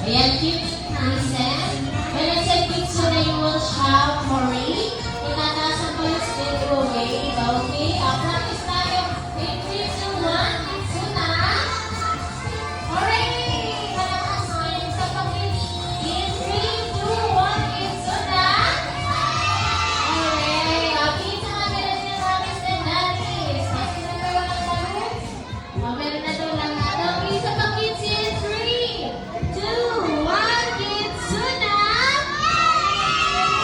Ayan, kids, listen. When I said kids, so you will shout, hurry. Tinatasan ko yung spin to away. Okay? Practice tayo. In 3, 2, 1. Kids, na. Hurry! Palakasan. Isa pa, kids. In 3, 2, 1. Kids, na. Hooray! Okay, sa mga meron yung mommies and daddies. Kasi number 1 ang sagot. Meron na daw lang nga. Okay, isa pa, kids. In 3, 2, 1. Kids, na.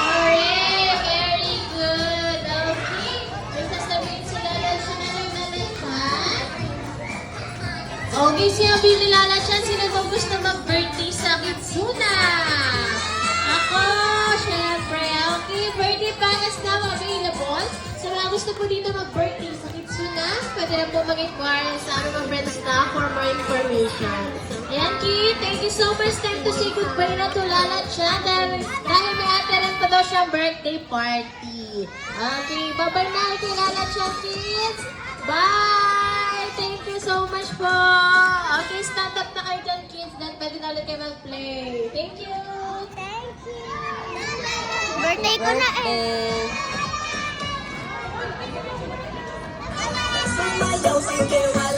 Hooray! Very good. Okay. May sasabihin si Lala siya na naglalakad. Okay, sinabi ni Lala siya, sino ba gusto mag-birthday sa Kitsuna? Ako, syempre. Okay, birthday banners now available. Sa mga gusto po dito mag-birthday sa Kitsuna, pwede na po mag-inquire sa aming mga friends staff for more information. Ayan, Kit, thank you so much. Time to say goodbye na to Lala siya dahil may ate pa daw siyang birthday party. Okay, bye-bye na kay Lala siya, kids. Bye! Thank you so much po. Okay, stand up na kayo dyan, kids. Then pwede na ulit kayo mag-play. Thank you! Thank you. Birthday ko na eh. Sumayaw, sige, wala.